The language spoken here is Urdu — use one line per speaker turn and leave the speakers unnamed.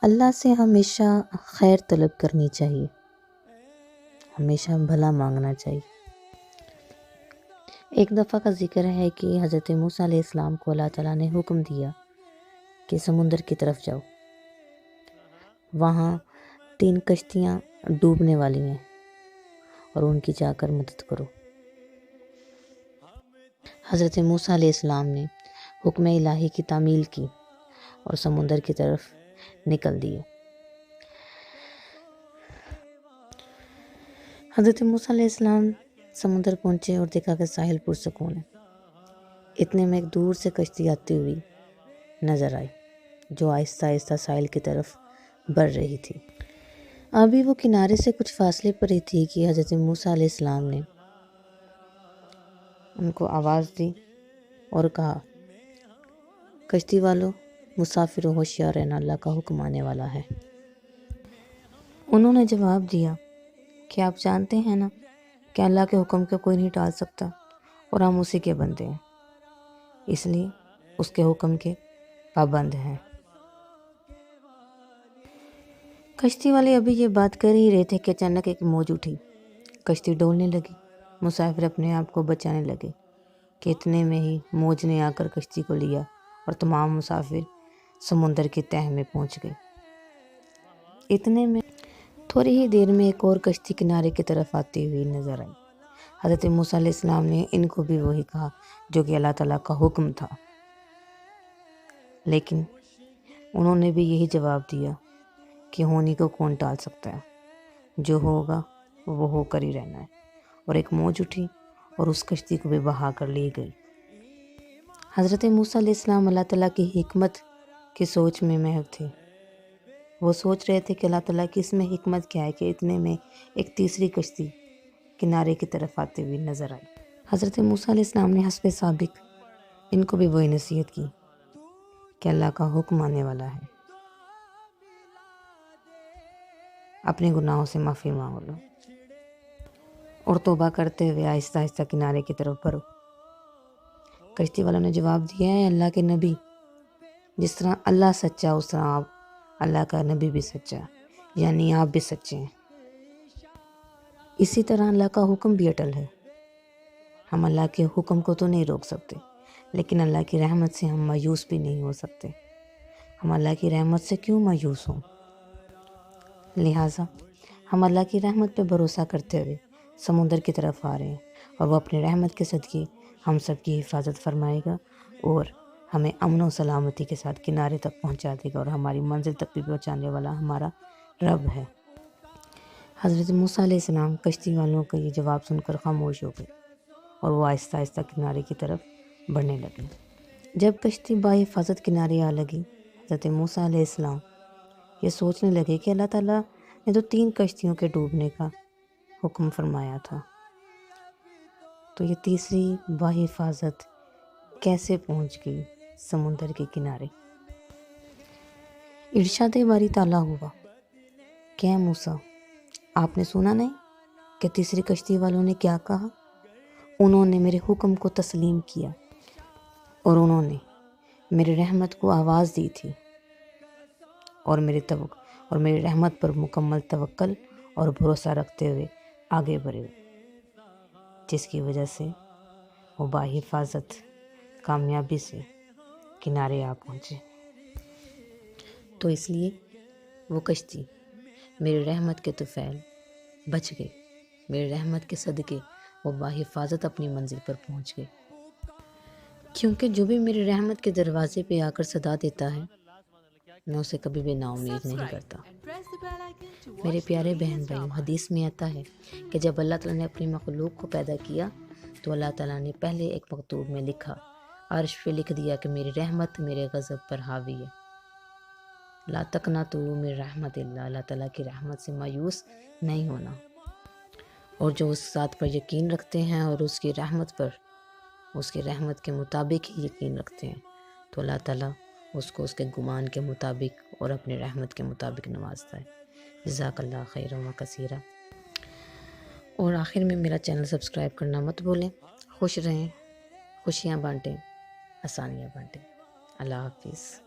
اللہ سے ہمیشہ خیر طلب کرنی چاہیے، ہمیشہ بھلا مانگنا چاہیے۔ ایک دفعہ کا ذکر ہے کہ حضرت موسیٰ علیہ السلام کو اللہ تعالیٰ نے حکم دیا کہ سمندر کی طرف جاؤ، وہاں 3 کشتیاں ڈوبنے والی ہیں اور ان کی جا کر مدد کرو۔ حضرت موسیٰ علیہ السلام نے حکم الہی کی تعمیل کی اور سمندر کی طرف نکل دیے۔ حضرت موسیٰ علیہ السلام سمندر پہنچے اور دیکھا کہ ساحل پرسکون ہے۔ اتنے میں ایک دور سے کشتی آتی ہوئی نظر آئی جو آہستہ آہستہ ساحل کی طرف بڑھ رہی تھی۔ ابھی وہ کنارے سے کچھ فاصلے پر ہی تھی کہ حضرت موسیٰ علیہ السلام نے ان کو آواز دی اور کہا، کشتی والو، مسافروں ہوشیار رہنا، اللہ کا حکم آنے والا ہے۔ انہوں نے جواب دیا کہ آپ جانتے ہیں نا کہ اللہ کے حکم کو کوئی نہیں ٹال سکتا اور ہم اسی کے بندے ہیں، اس لیے اس کے حکم کے پابند ہیں۔ کشتی والے ابھی یہ بات کر ہی رہے تھے کہ اچانک ایک موج اٹھی، کشتی ڈولنے لگی، مسافر اپنے آپ کو بچانے لگے کہ اتنے میں ہی موج نے آ کر کشتی کو لیا اور تمام مسافر سمندر کی تہہ میں پہنچ گئے۔ اتنے میں تھوڑی ہی دیر میں ایک اور کشتی کنارے کی طرف آتی ہوئی نظر آئی۔ حضرت موسیٰ علیہ السلام نے ان کو بھی وہی کہا جو کہ اللہ تعالیٰ کا حکم تھا، لیکن انہوں نے بھی یہی جواب دیا کہ ہونی کو کون ٹال سکتا ہے، جو ہوگا وہ ہو کر ہی رہنا ہے۔ اور ایک موج اٹھی اور اس کشتی کو بھی بہا کر لی گئی۔ حضرت موسیٰ علیہ السلام اللہ تعالیٰ کی حکمت کی سوچ میں محو تھے۔ وہ سوچ رہے تھے کہ اللہ تعالیٰ کی اس میں حکمت کیا ہے کہ اتنے میں ایک تیسری کشتی کنارے کی طرف آتے ہوئی نظر آئی۔ حضرت موسیٰ علیہ السلام نے حسب سابق ان کو بھی وہی نصیحت کی کہ اللہ کا حکم آنے والا ہے، اپنے گناہوں سے معافی مانگ لو اور توبہ کرتے ہوئے آہستہ آہستہ کنارے کی طرف بڑھو۔ کشتی والوں نے جواب دیا ہے، اللہ کے نبی، جس طرح اللہ سچا اس طرح آپ اللہ کا نبی بھی سچا، یعنی آپ بھی سچے ہیں۔ اسی طرح اللہ کا حکم بھی اٹل ہے، ہم اللہ کے حکم کو تو نہیں روک سکتے، لیکن اللہ کی رحمت سے ہم مایوس بھی نہیں ہو سکتے۔ ہم اللہ کی رحمت سے کیوں مایوس ہوں؟ لہٰذا ہم اللہ کی رحمت پہ بھروسہ کرتے ہوئے سمندر کی طرف آ رہے ہیں اور وہ اپنے رحمت کے صدقے ہم سب کی حفاظت فرمائے گا اور ہمیں امن و سلامتی کے ساتھ کنارے تک پہنچا دے گا، اور ہماری منزل تک بھی پہنچانے والا ہمارا رب ہے۔ حضرت موسیٰ علیہ السلام کشتی والوں کا یہ جواب سن کر خاموش ہو گئے اور وہ آہستہ آہستہ کنارے کی طرف بڑھنے لگے۔ جب کشتی بحفاظت کنارے آ لگی، حضرت موسیٰ علیہ السلام یہ سوچنے لگے کہ اللہ تعالیٰ نے تو 3 کشتیوں کے ڈوبنے کا حکم فرمایا تھا، تو یہ تیسری بحفاظت کیسے پہنچ گئی سمندر کے کنارے؟ ارشاد باری تعالیٰ ہوا کہ اے موسیٰ، آپ نے سنا نہیں کہ تیسری کشتی والوں نے کیا کہا؟ انہوں نے میرے حکم کو تسلیم کیا اور انہوں نے میرے رحمت کو آواز دی تھی اور میری رحمت پر مکمل توکل اور بھروسہ رکھتے ہوئے آگے بڑھے، جس کی وجہ سے وہ بحفاظت کامیابی سے کنارے آ پہنچے۔ تو اس لیے وہ کشتی میری رحمت کے طفیل بچ گئی، میری رحمت کے صدقے وہ بحفاظت اپنی منزل پر پہنچ گئی، کیونکہ جو بھی میری رحمت کے دروازے پہ آ کر صدا دیتا ہے میں اسے کبھی بھی نا امید نہیں کرتا۔ میرے پیارے بہن بھائیوں، حدیث میں آتا ہے کہ جب اللہ تعالیٰ نے اپنی مخلوق کو پیدا کیا تو اللہ تعالیٰ نے پہلے ایک مکتوب میں لکھا، عرش پہ لکھ دیا کہ میری رحمت میرے غضب پر حاوی ہے، لا تقنطوا من رحمت اللہ، اللہ تعالیٰ کی رحمت سے مایوس نہیں ہونا۔ اور جو اس ذات پر یقین رکھتے ہیں اور اس کی رحمت پر، اس کی رحمت کے مطابق ہی یقین رکھتے ہیں، تو اللہ تعالیٰ اس کو اس کے گمان کے مطابق اور اپنے رحمت کے مطابق نوازتا ہے۔ جزاک اللہ خیرا و کثیرا۔ اور آخر میں میرا چینل سبسکرائب کرنا مت بھولیں۔ خوش رہیں، خوشیاں بانٹیں، آسانیاں بانٹیں۔ اللہ حافظ۔